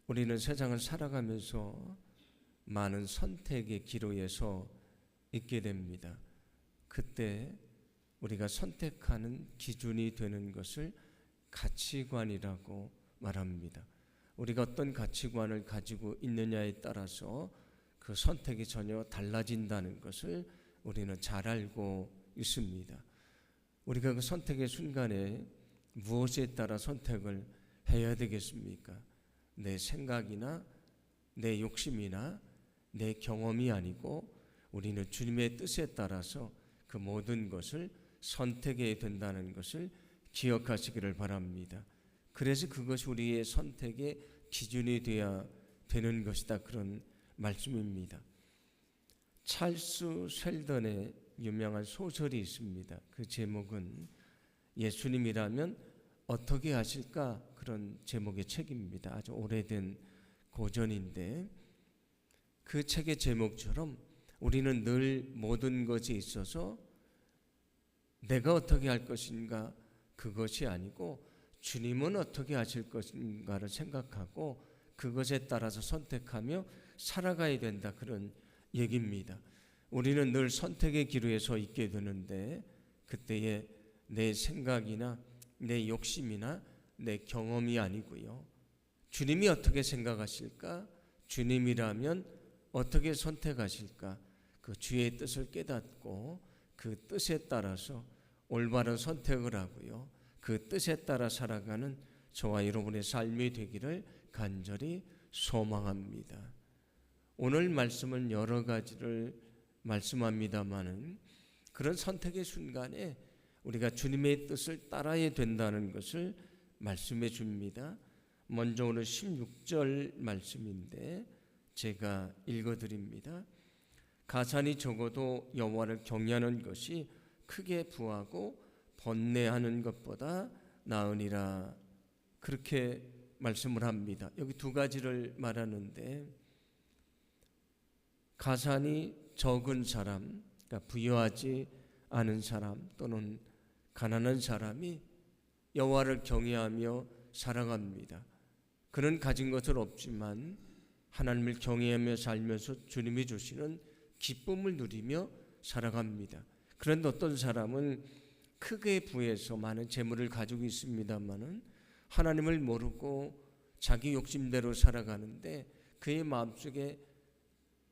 우리는 세상을 살아가면서 많은 선택의 기로에 서 있게 됩니다. 그때 우리가 선택하는 기준이 되는 것을 가치관이라고 말합니다. 우리가 어떤 가치관을 가지고 있느냐에 따라서 그 선택이 전혀 달라진다는 것을 우리는 잘 알고 있습니다. 우리가 그 선택의 순간에 무엇에 따라 선택을 해야 되겠습니까? 내 생각이나 내 욕심이나 내 경험이 아니고 우리는 주님의 뜻에 따라서 그 모든 것을 선택해야 된다는 것을 기억하시기를 바랍니다. 그래서 그것이 우리의 선택의 기준이 되어야 되는 것이다, 그런 말씀입니다. 찰스 셀던의 유명한 소설이 있습니다. 그 제목은 예수님이라면 어떻게 하실까, 그런 제목의 책입니다. 아주 오래된 고전인데 그 책의 제목처럼 우리는 늘 모든 것에 있어서 내가 어떻게 할 것인가 그것이 아니고 주님은 어떻게 하실 것인가를 생각하고 그것에 따라서 선택하며 살아가야 된다, 그런 얘기입니다. 우리는 늘 선택의 기로에 서 있게 되는데 그때에 내 생각이나 내 욕심이나 내 경험이 아니고요, 주님이 어떻게 생각하실까, 주님이라면 어떻게 선택하실까, 그 주의 뜻을 깨닫고 그 뜻에 따라서 올바른 선택을 하고요, 그 뜻에 따라 살아가는 저와 여러분의 삶이 되기를 간절히 소망합니다. 오늘 말씀은 여러 가지를 말씀합니다마는 그런 선택의 순간에 우리가 주님의 뜻을 따라야 된다는 것을 말씀해 줍니다. 먼저 오늘 16절 말씀인데 제가 읽어드립니다. 가산이 적어도 여호와를 경외하는 것이 크게 부하고 번뇌하는 것보다 나으니라, 그렇게 말씀을 합니다. 여기 두 가지를 말하는데 가산이 적은 사람, 그러니까 부유하지 않은 사람 또는 가난한 사람이 여호와를 경외하며 살아갑니다. 그는 가진 것은 없지만 하나님을 경외하며 살면서 주님이 주시는 기쁨을 누리며 살아갑니다. 그런데 어떤 사람은 크게 부해서 많은 재물을 가지고 있습니다마는 하나님을 모르고 자기 욕심대로 살아가는데 그의 마음속에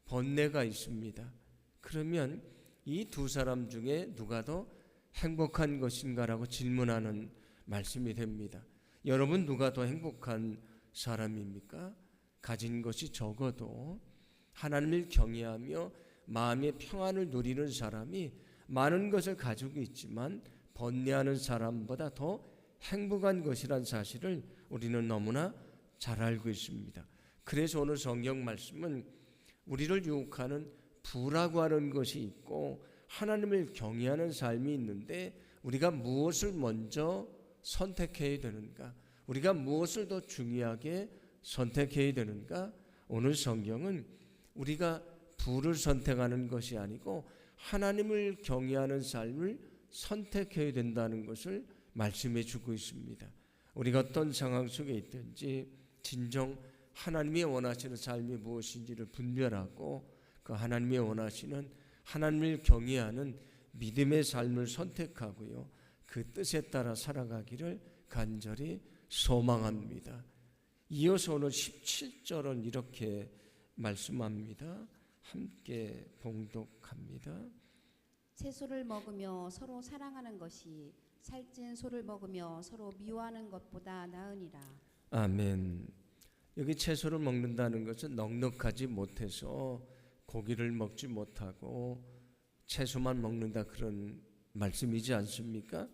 번뇌가 있습니다. 그러면 이 두 사람 중에 누가 더 행복한 것인가라고 질문하는 말씀이 됩니다. 여러분, 누가 더 행복한 사람입니까? 가진 것이 적어도 하나님을 경외하며 마음의 평안을 누리는 사람이 많은 것을 가지고 있지만 번뇌하는 사람보다 더 행복한 것이란 사실을 우리는 너무나 잘 알고 있습니다. 그래서 오늘 성경 말씀은 우리를 유혹하는 부라고 하는 것이 있고 하나님을 경외하는 삶이 있는데 우리가 무엇을 먼저 선택해야 되는가, 우리가 무엇을 더 중요하게 선택해야 되는가, 오늘 성경은 우리가 부를 선택하는 것이 아니고 하나님을 경외하는 삶을 선택해야 된다는 것을 말씀해 주고 있습니다. 우리가 어떤 상황 속에 있든지 진정 하나님이 원하시는 삶이 무엇인지를 분별하고 그 하나님이 원하시는 하나님을 경외하는 믿음의 삶을 선택하고요, 그 뜻에 따라 살아가기를 간절히 소망합니다. 이어서 오늘 17절은 이렇게 말씀합니다. 함께 봉독합니다. 채소를 먹으며 서로 사랑하는 것이 살찐 소를 먹으며 서로 미워하는 것보다 나으니라. 아멘. 여기 채소를 먹는다는 것은 넉넉하지 못해서 고기를 먹지 못하고 채소만 먹는다, 그런 말씀이지 않습니까?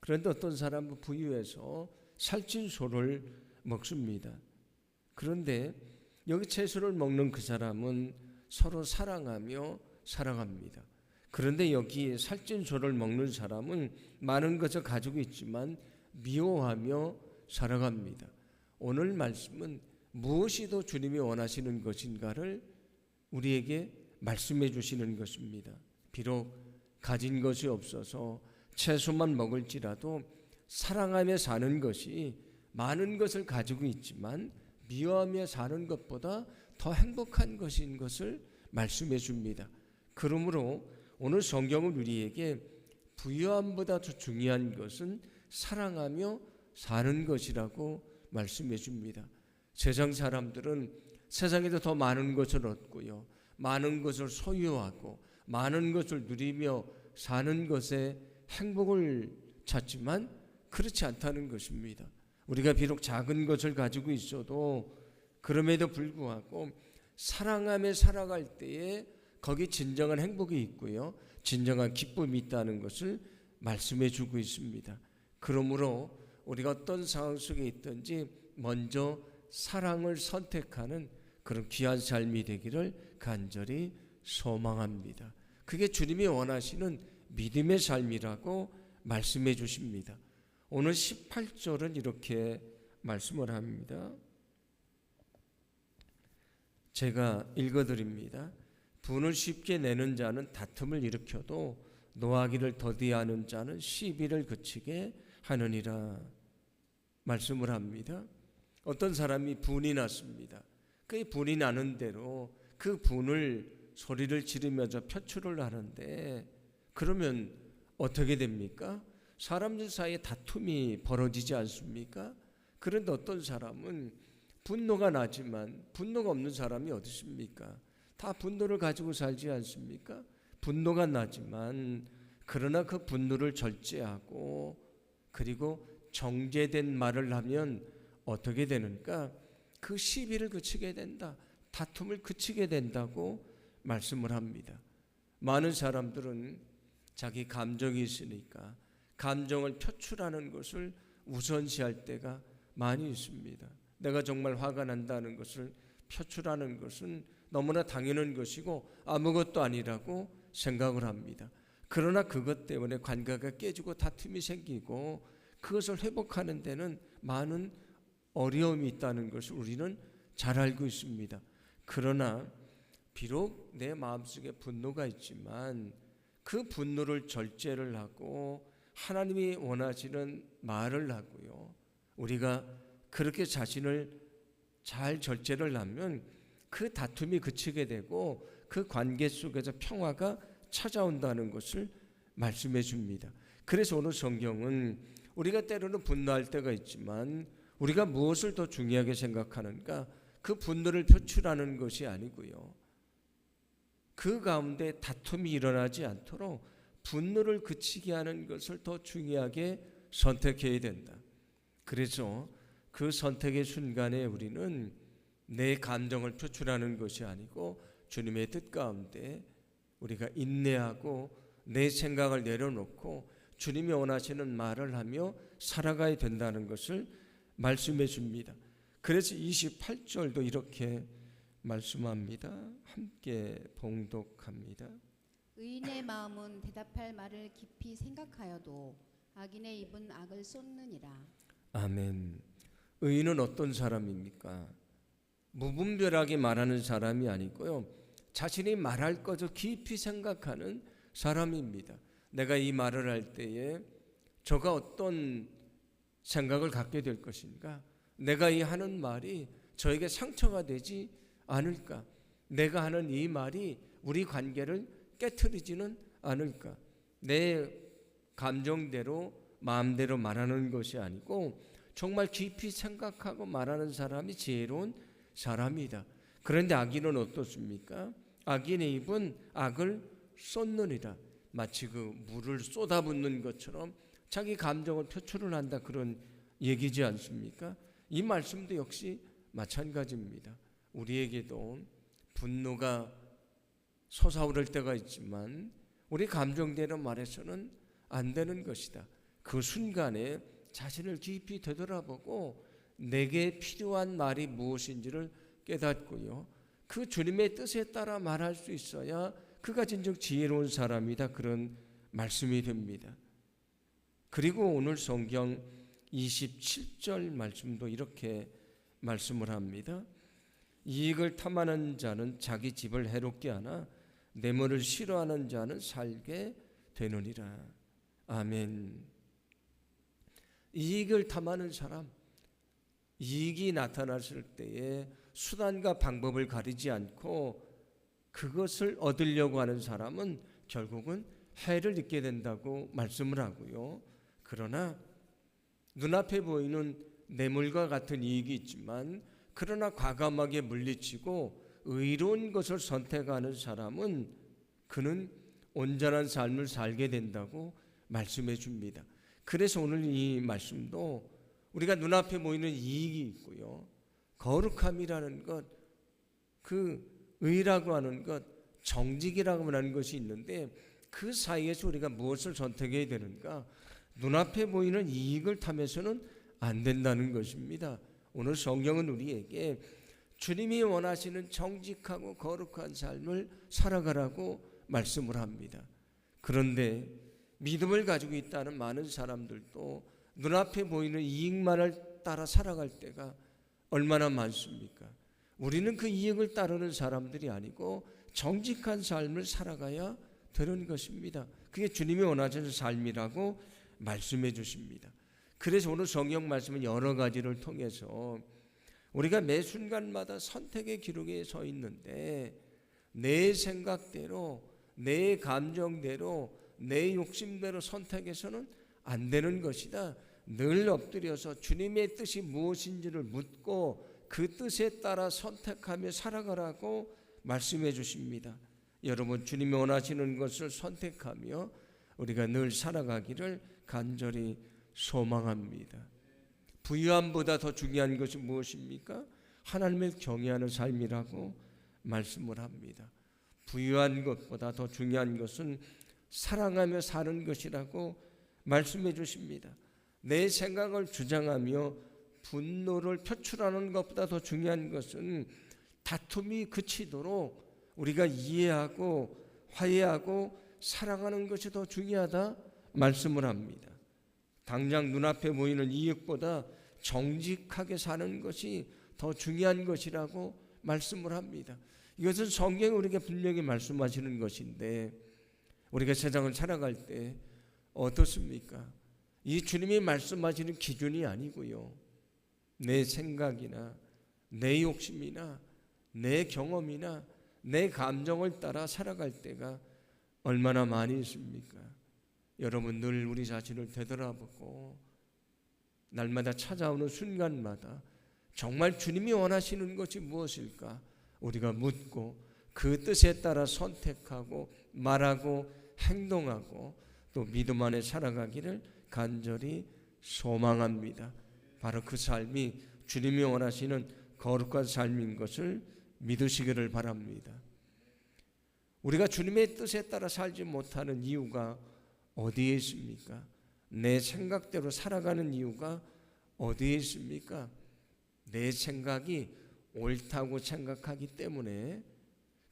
그런데 어떤 사람은 부유해서 살찐 소를 먹습니다. 그런데 여기 채소를 먹는 그 사람은 서로 사랑하며 살아갑니다. 그런데 여기 살찐 소를 먹는 사람은 많은 것을 가지고 있지만 미워하며 살아갑니다. 오늘 말씀은 무엇이 더 주님이 원하시는 것인가를 우리에게 말씀해 주시는 것입니다. 비록 가진 것이 없어서 채소만 먹을지라도 사랑하며 사는 것이 많은 것을 가지고 있지만 미워하며 사는 것보다 더 행복한 것인 것을 말씀해 줍니다. 그러므로 오늘 성경은 우리에게 부유함보다 더 중요한 것은 사랑하며 사는 것이라고 말씀해 줍니다. 세상 사람들은 세상에서 더 많은 것을 얻고요, 많은 것을 소유하고 많은 것을 누리며 사는 것에 행복을 찾지만 그렇지 않다는 것입니다. 우리가 비록 작은 것을 가지고 있어도 그럼에도 불구하고 사랑하며 살아갈 때에 거기 진정한 행복이 있고요, 진정한 기쁨이 있다는 것을 말씀해 주고 있습니다. 그러므로 우리가 어떤 상황 속에 있든지 먼저 사랑을 선택하는 그런 귀한 삶이 되기를 간절히 소망합니다. 그게 주님이 원하시는 믿음의 삶이라고 말씀해 주십니다. 오늘 18절은 이렇게 말씀을 합니다. 제가 읽어드립니다. 분을 쉽게 내는 자는 다툼을 일으켜도 노하기를 더디하는 자는 시비를 그치게 하느니라 말씀을 합니다. 어떤 사람이 분이 났습니다. 그 분이 나는 대로 그 분을 소리를 지르면서 표출을 하는데 그러면 어떻게 됩니까? 사람들 사이에 다툼이 벌어지지 않습니까? 그런데 어떤 사람은 분노가 나지만 분노가 없는 사람이 어디 있습니까? 다 분노를 가지고 살지 않습니까? 분노가 나지만 그러나 그 분노를 절제하고 그리고 정제된 말을 하면 어떻게 되는가? 그 시비를 그치게 된다. 다툼을 그치게 된다고 말씀을 합니다. 많은 사람들은 자기 감정이 있으니까 감정을 표출하는 것을 우선시할 때가 많이 있습니다. 내가 정말 화가 난다는 것을 표출하는 것은 너무나 당연한 것이고 아무것도 아니라고 생각을 합니다. 그러나 그것 때문에 관계가 깨지고 다툼이 생기고 그것을 회복하는 데는 많은 어려움이 있다는 것을 우리는 잘 알고 있습니다. 그러나 비록 내 마음속에 분노가 있지만 그 분노를 절제를 하고 하나님이 원하시는 말을 하고요, 우리가 그렇게 자신을 잘 절제를 하면 그 다툼이 그치게 되고 그 관계 속에서 평화가 찾아온다는 것을 말씀해 줍니다. 그래서 오늘 성경은 우리가 때로는 분노할 때가 있지만 우리가 무엇을 더 중요하게 생각하는가? 그 분노를 표출하는 것이 아니고요, 그 가운데 다툼이 일어나지 않도록 분노를 그치게 하는 것을 더 중요하게 선택해야 된다. 그래서 그 선택의 순간에 우리는 내 감정을 표출하는 것이 아니고 주님의 뜻 가운데 우리가 인내하고 내 생각을 내려놓고 주님이 원하시는 말을 하며 살아가야 된다는 것을 말씀해 줍니다. 그래서 28절도 이렇게 말씀합니다. 함께 봉독합니다. 의인의 마음은 대답할 말을 깊이 생각하여도 악인의 입은 악을 쏟느니라. 아멘. 의인은 어떤 사람입니까? 무분별하게 말하는 사람이 아니고요, 자신이 말할 것을 깊이 생각하는 사람입니다. 내가 이 말을 할 때에 저가 어떤 생각을 갖게 될 것인가? 내가 이 하는 말이 저에게 상처가 되지 않을까? 내가 하는 이 말이 우리 관계를 깨트리지는 않을까? 내 감정대로 마음대로 말하는 것이 아니고 정말 깊이 생각하고 말하는 사람이 지혜로운 사람이다. 그런데 악인은 어떻습니까? 악인의 입은 악을 쏟느니라. 마치 그 물을 쏟아붓는 것처럼 자기 감정을 표출을 한다, 그런 얘기지 않습니까? 이 말씀도 역시 마찬가지입니다. 우리에게도 분노가 솟아오를 때가 있지만 우리 감정대로 말해서는 안 되는 것이다. 그 순간에 자신을 깊이 되돌아보고 내게 필요한 말이 무엇인지를 깨닫고요, 그 주님의 뜻에 따라 말할 수 있어야 그가 진정 지혜로운 사람이다, 그런 말씀이 됩니다. 그리고 오늘 성경 27절 말씀도 이렇게 말씀을 합니다. 이익을 탐하는 자는 자기 집을 해롭게 하나 뇌물을 싫어하는 자는 살게 되느니라. 아멘. 이익을 탐하는 사람, 이익이 나타났을 때에 수단과 방법을 가리지 않고 그것을 얻으려고 하는 사람은 결국은 해를 입게 된다고 말씀을 하고요. 그러나 눈앞에 보이는 뇌물과 같은 이익이 있지만 그러나 과감하게 물리치고 의로운 것을 선택하는 사람은 그는 온전한 삶을 살게 된다고 말씀해 줍니다. 그래서 오늘 이 말씀도 우리가 눈앞에 보이는 이익이 있고요. 거룩함이라는 것, 그 의라고 하는 것, 정직이라고 하는 것이 있는데 그 사이에서 우리가 무엇을 선택해야 되는가? 눈앞에 보이는 이익을 탐해서는 안 된다는 것입니다. 오늘 성경은 우리에게 주님이 원하시는 정직하고 거룩한 삶을 살아가라고 말씀을 합니다. 그런데 믿음을 가지고 있다는 많은 사람들도 눈앞에 보이는 이익만을 따라 살아갈 때가 얼마나 많습니까? 우리는 그 이익을 따르는 사람들이 아니고 정직한 삶을 살아가야 되는 것입니다. 그게 주님이 원하시는 삶이라고 말씀해 주십니다. 그래서 오늘 성경 말씀은 여러 가지를 통해서 우리가 매 순간마다 선택의 기록에 서 있는데 내 생각대로, 내 감정대로, 내 욕심대로 선택해서는 안 되는 것이다. 늘 엎드려서 주님의 뜻이 무엇인지를 묻고 그 뜻에 따라 선택하며 살아가라고 말씀해 주십니다. 여러분, 주님이 원하시는 것을 선택하며 우리가 늘 살아가기를 간절히 소망합니다. 부유함보다 더 중요한 것이 무엇입니까? 하나님을 경외하는 삶이라고 말씀을 합니다. 부유한 것보다 더 중요한 것은 사랑하며 사는 것이라고 말씀해 주십니다. 내 생각을 주장하며 분노를 표출하는 것보다 더 중요한 것은 다툼이 그치도록 우리가 이해하고 화해하고 사랑하는 것이 더 중요하다 말씀을 합니다. 당장 눈앞에 보이는 이익보다 정직하게 사는 것이 더 중요한 것이라고 말씀을 합니다. 이것은 성경이 우리에게 분명히 말씀하시는 것인데 우리가 세상을 살아갈 때 어떻습니까? 이 주님이 말씀하시는 기준이 아니고요. 내 생각이나 내 욕심이나 내 경험이나 내 감정을 따라 살아갈 때가 얼마나 많이 있습니까? 여러분, 늘 우리 자신을 되돌아보고 날마다 찾아오는 순간마다 정말 주님이 원하시는 것이 무엇일까? 우리가 묻고 그 뜻에 따라 선택하고 말하고 행동하고 또 믿음 안에 살아가기를 간절히 소망합니다. 바로 그 삶이 주님이 원하시는 거룩한 삶인 것을 믿으시기를 바랍니다. 우리가 주님의 뜻에 따라 살지 못하는 이유가 어디에 있습니까? 내 생각대로 살아가는 이유가 어디에 있습니까? 내 생각이 옳다고 생각하기 때문에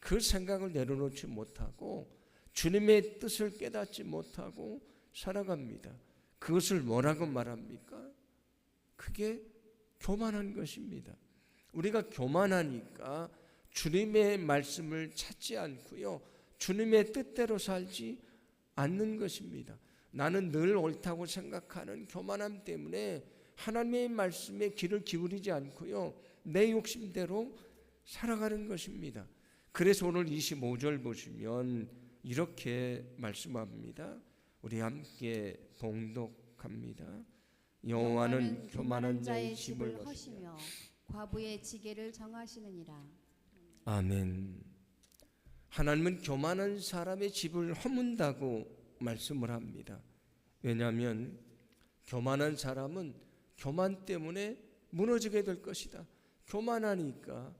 그 생각을 내려놓지 못하고 주님의 뜻을 깨닫지 못하고 살아갑니다. 그것을 뭐라고 말합니까? 그게 교만한 것입니다. 우리가 교만하니까 주님의 말씀을 찾지 않고요, 주님의 뜻대로 살지 않는 것입니다. 나는 늘 옳다고 생각하는 교만함 때문에 하나님의 말씀에 귀를 기울이지 않고요, 내 욕심대로 살아가는 것입니다. 그래서 오늘 25절 보시면 이렇게 말씀합니다. 우리 함께 봉독합니다. 여호와는 교만한 자의 집을 허시며 과부의 지게를 정하시느니라. 아멘. 하나님은 교만한 사람의 집을 허문다고 말씀을 합니다. 왜냐하면 교만한 사람은 교만 때문에 무너지게 될 것이다. 교만하니까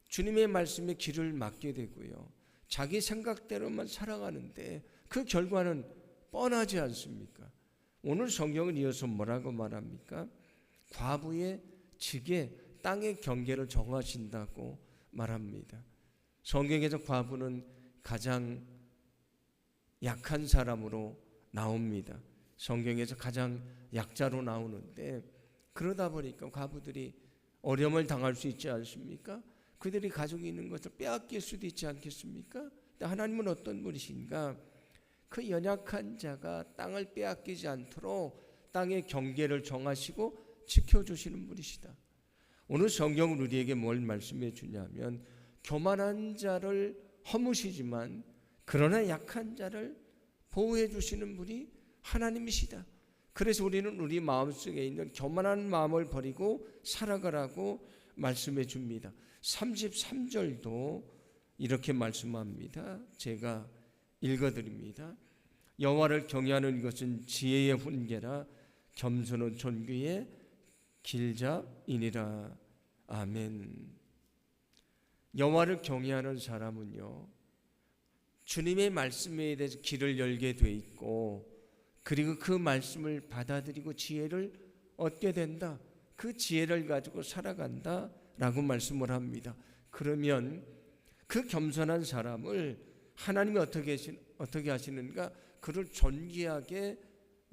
주님의 말씀에 귀를 막게 되고요, 자기 생각대로만 살아가는데 그 결과는 뻔하지 않습니까? 오늘 성경은 이어서 뭐라고 말합니까? 과부의 지게, 땅의 경계를 정하신다고 말합니다. 성경에서 과부는 가장 약한 사람으로 나옵니다. 성경에서 가장 약자로 나오는데 그러다 보니까 과부들이 어려움을 당할 수 있지 않습니까? 그들이 가지고 있는 것을 빼앗길 수도 있지 않겠습니까? 근데 하나님은 어떤 분이신가? 그 연약한 자가 땅을 빼앗기지 않도록 땅의 경계를 정하시고 지켜주시는 분이시다. 오늘 성경은 우리에게 뭘 말씀해 주냐면 교만한 자를 허무시지만 그러나 약한 자를 보호해 주시는 분이 하나님이시다. 그래서 우리는 우리 마음속에 있는 교만한 마음을 버리고 살아가라고 말씀해 줍니다. 33절도 이렇게 말씀합니다. 제가 읽어드립니다. 여호와를 경외하는 것은 지혜의 훈계라 겸손은 존귀의 길잡이니라. 아멘. 여호와를 경외하는 사람은요, 주님의 말씀에 대해서 귀를 열게 돼 있고, 그리고 그 말씀을 받아들이고 지혜를 얻게 된다. 그 지혜를 가지고 살아간다 라고 말씀을 합니다. 그러면 그 겸손한 사람을 하나님이 어떻게 하시는가? 그를 존귀하게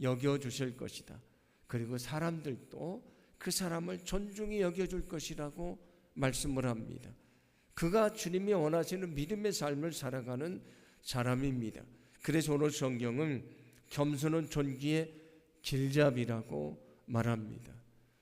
여겨주실 것이다. 그리고 사람들도 그 사람을 존중히 여겨줄 것이라고 말씀을 합니다. 그가 주님이 원하시는 믿음의 삶을 살아가는 사람입니다. 그래서 오늘 성경은 겸손은 존귀의 길잡이라고 말합니다.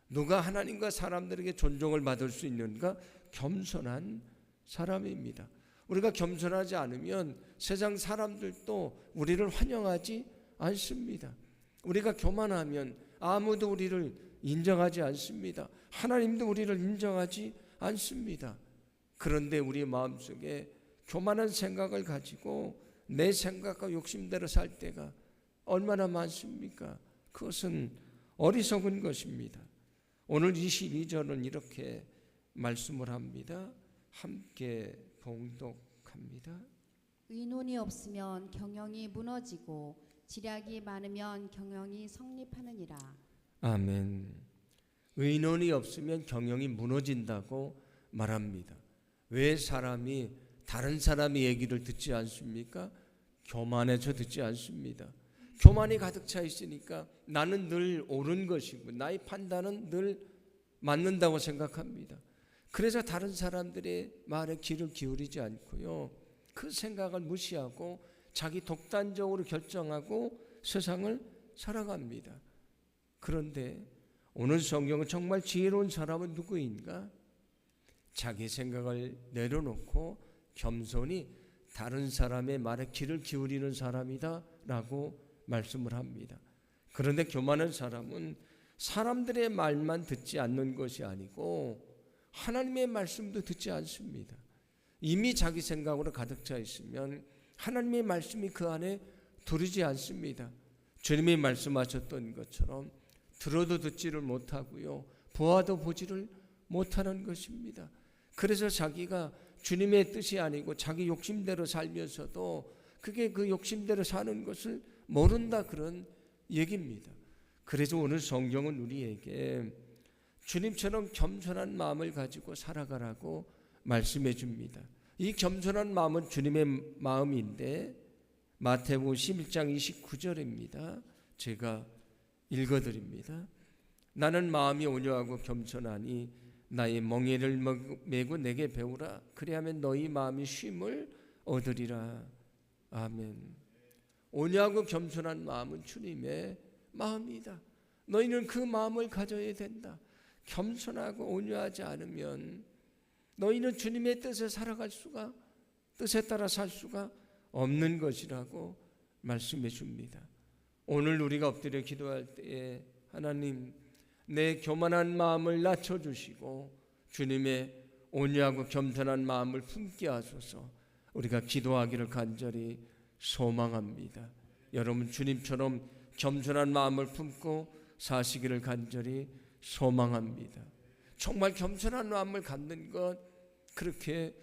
누가 하나님과 사람들에게 존중을 받을 수 있는가? 겸손한 사람입니다. 우리가 겸손하지 않으면 세상 사람들도 우리를 환영하지 않습니다. 우리가 교만하면 아무도 우리를 인정하지 않습니다. 하나님도 우리를 인정하지 않습니다. 그런데 우리 마음속에 교만한 생각을 가지고 내 생각과 욕심대로 살 때가 얼마나 많습니까? 그것은 어리석은 것입니다. 오늘 22절은 이렇게 말씀을 합니다. 함께 봉독합니다. 의논이 없으면 경영이 무너지고 지략이 많으면 경영이 성립하느니라. 아멘. 의논이 없으면 경영이 무너진다고 말합니다. 왜 사람이 다른 사람의 얘기를 듣지 않습니까? 교만해서 듣지 않습니다. 교만이 가득 차 있으니까 나는 늘 옳은 것이고 나의 판단은 늘 맞는다고 생각합니다. 그래서 다른 사람들의 말에 귀를 기울이지 않고요, 그 생각을 무시하고 자기 독단적으로 결정하고 세상을 살아갑니다. 그런데 오늘 성경은 정말 지혜로운 사람은 누구인가? 자기 생각을 내려놓고 겸손히 다른 사람의 말에 귀를 기울이는 사람이다 라고 말씀을 합니다. 그런데 교만한 사람은 사람들의 말만 듣지 않는 것이 아니고 하나님의 말씀도 듣지 않습니다. 이미 자기 생각으로 가득 차 있으면 하나님의 말씀이 그 안에 들어오지 않습니다. 주님이 말씀하셨던 것처럼 들어도 듣지를 못하고요, 보아도 보지를 못하는 것입니다. 그래서 자기가 주님의 뜻이 아니고 자기 욕심대로 살면서도 그게 그 욕심대로 사는 것을 모른다, 그런 얘기입니다. 그래서 오늘 성경은 우리에게 주님처럼 겸손한 마음을 가지고 살아가라고 말씀해 줍니다. 이 겸손한 마음은 주님의 마음인데 마태복음 11장 29절입니다. 제가 읽어드립니다. 나는 마음이 온유하고 겸손하니 나의 멍에를 메고 내게 배우라. 그리하면 너희 마음이 쉼을 얻으리라. 아멘. 온유하고 겸손한 마음은 주님의 마음이다. 너희는 그 마음을 가져야 된다. 겸손하고 온유하지 않으면 너희는 주님의 뜻에 살아갈 수가, 뜻에 따라 살 수가 없는 것이라고 말씀해 줍니다. 오늘 우리가 엎드려 기도할 때에 하나님, 내 교만한 마음을 낮춰주시고 주님의 온유하고 겸손한 마음을 품게 하소서. 우리가 기도하기를 간절히 소망합니다. 여러분, 주님처럼 겸손한 마음을 품고 사시기를 간절히 소망합니다. 정말 겸손한 마음을 갖는 것 그렇게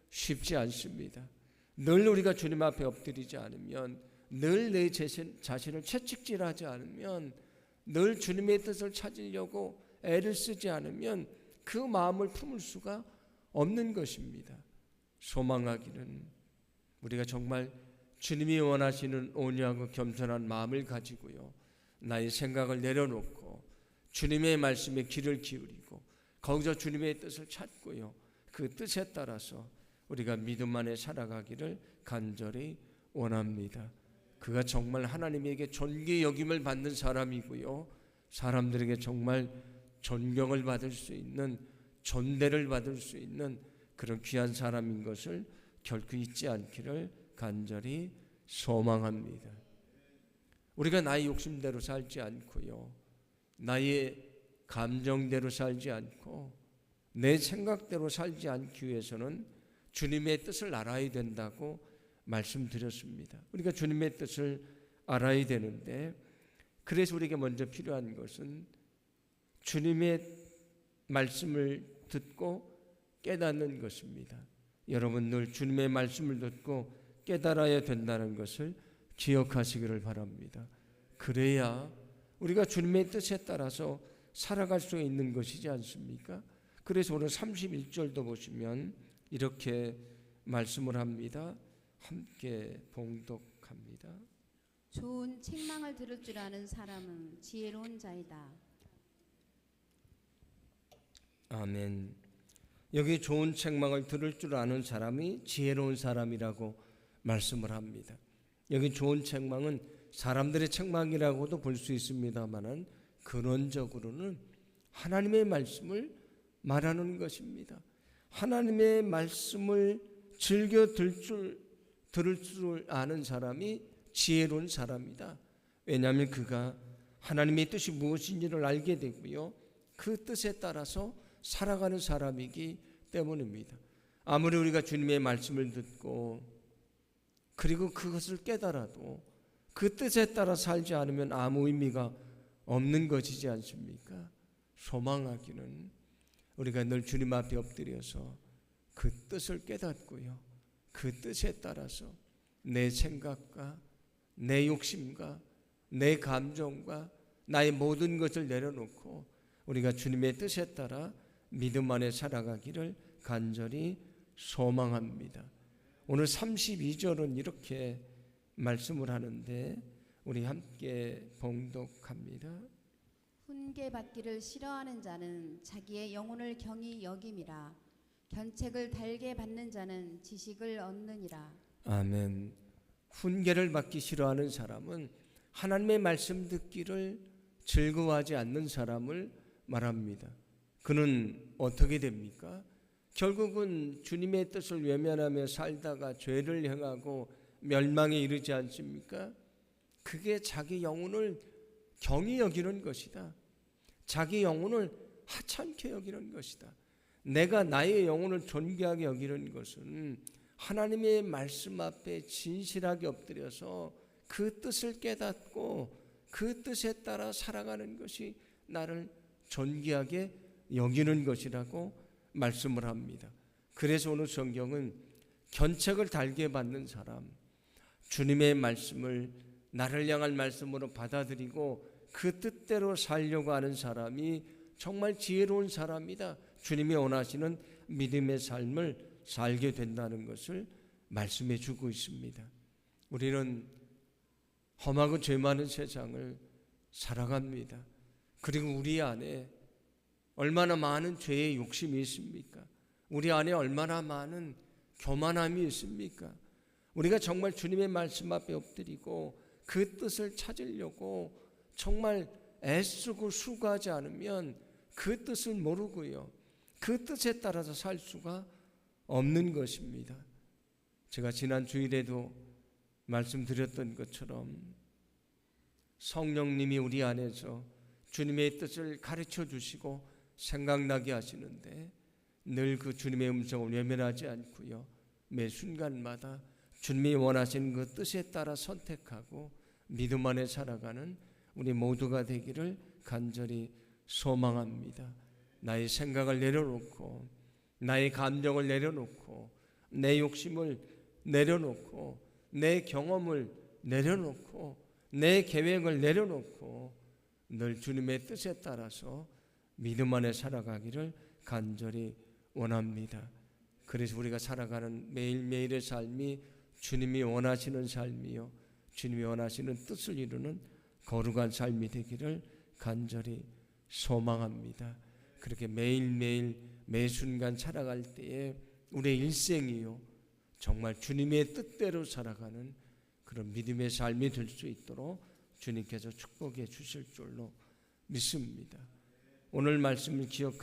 쉽지 않습니다. 늘 우리가 주님 앞에 엎드리지 않으면, 늘 내 자신을 채찍질하지 않으면, 늘 주님의 뜻을 찾으려고 애를 쓰지 않으면 그 마음을 품을 수가 없는 것입니다. 소망하기는 우리가 정말 주님이 원하시는 온유하고 겸손한 마음을 가지고요, 나의 생각을 내려놓고 주님의 말씀에 귀를 기울이고 거기서 주님의 뜻을 찾고요, 그 뜻에 따라서 우리가 믿음 안에 살아가기를 간절히 원합니다. 그가 정말 하나님에게 존귀 여김을 받는 사람이고요, 사람들에게 정말 존경을 받을 수 있는 존대를 받을 수 있는 그런 귀한 사람인 것을 결코 잊지 않기를 간절히 소망합니다. 우리가 나의 욕심대로 살지 않고요, 나의 감정대로 살지 않고 내 생각대로 살지 않기 위해서는 주님의 뜻을 알아야 된다고 말씀드렸습니다. 우리가 주님의 뜻을 알아야 되는데, 그래서 우리에게 먼저 필요한 것은 주님의 말씀을 듣고 깨닫는 것입니다. 여러분 늘 주님의 말씀을 듣고 깨달아야 된다는 것을 기억하시기를 바랍니다. 그래야 우리가 주님의 뜻에 따라서 살아갈 수 있는 것이지 않습니까? 그래서 오늘 31절도 보시면 이렇게 말씀을 합니다. 함께 봉독합니다. 좋은 책망을 들을 줄 아는 사람은 지혜로운 자이다. 아멘. 여기 좋은 책망을 들을 줄 아는 사람이 지혜로운 사람이라고 말씀을 합니다. 여기 좋은 책망은 사람들의 책망이라고도 볼 수 있습니다만은 근원적으로는 하나님의 말씀을 말하는 것입니다. 하나님의 말씀을 즐겨 들을 줄 아는 사람이 지혜로운 사람이다. 왜냐하면 그가 하나님의 뜻이 무엇인지를 알게 되고요, 그 뜻에 따라서 살아가는 사람이기 때문입니다. 아무리 우리가 주님의 말씀을 듣고 그리고 그것을 깨달아도 그 뜻에 따라 살지 않으면 아무 의미가 없는 것이지 않습니까? 소망하기는 우리가 늘 주님 앞에 엎드려서 그 뜻을 깨닫고요, 그 뜻에 따라서 내 생각과 내 욕심과 내 감정과 나의 모든 것을 내려놓고 우리가 주님의 뜻에 따라 믿음 안에 살아가기를 간절히 소망합니다. 오늘 32절은 이렇게 말씀을 하는데 우리 함께 봉독합니다. 훈계받기를 싫어하는 자는 자기의 영혼을 경히 여김이라. 견책을 달게 받는 자는 지식을 얻느니라. 아멘. 훈계를 받기 싫어하는 사람은 하나님의 말씀 듣기를 즐거워하지 않는 사람을 말합니다. 그는 어떻게 됩니까? 결국은 주님의 뜻을 외면하며 살다가 죄를 행하고 멸망에 이르지 않습니까? 그게 자기 영혼을 경히 여기는 것이다. 자기 영혼을 하찮게 여기는 것이다. 내가 나의 영혼을 존귀하게 여기는 것은 하나님의 말씀 앞에 진실하게 엎드려서 그 뜻을 깨닫고 그 뜻에 따라 살아가는 것이 나를 존귀하게 여기는 것이라고 말씀을 합니다. 그래서 오늘 성경은 견책을 달게 받는 사람, 주님의 말씀을 나를 향한 말씀으로 받아들이고 그 뜻대로 살려고 하는 사람이 정말 지혜로운 사람이다. 주님이 원하시는 믿음의 삶을 살게 된다는 것을 말씀해 주고 있습니다. 우리는 험하고 죄 많은 세상을 살아갑니다. 그리고 우리 안에 얼마나 많은 죄의 욕심이 있습니까? 우리 안에 얼마나 많은 교만함이 있습니까? 우리가 정말 주님의 말씀 앞에 엎드리고 그 뜻을 찾으려고 정말 애쓰고 수고하지 않으면 그 뜻을 모르고요, 그 뜻에 따라서 살 수가 없는 것입니다. 제가 지난 주일에도 말씀드렸던 것처럼 성령님이 우리 안에서 주님의 뜻을 가르쳐 주시고 생각나게 하시는데 늘 그 주님의 음성을 외면하지 않고요, 매 순간마다 주님이 원하시는 그 뜻에 따라 선택하고 믿음 안에 살아가는 우리 모두가 되기를 간절히 소망합니다. 나의 생각을 내려놓고 나의 감정을 내려놓고 내 욕심을 내려놓고 내 경험을 내려놓고 내 계획을 내려놓고 늘 주님의 뜻에 따라서 믿음 안에 살아가기를 간절히 원합니다. 그래서 우리가 살아가는 매일매일의 삶이 주님이 원하시는 삶이요, 주님이 원하시는 뜻을 이루는 거룩한 삶이 되기를 간절히 소망합니다. 그렇게 매일매일 매 순간 살아갈 때에 우리의 일생이요 정말 주님의 뜻대로 살아가는 그런 믿음의 삶이 될 수 있도록 주님께서 축복해 주실 줄로 믿습니다. 오늘 말씀을 기억하시고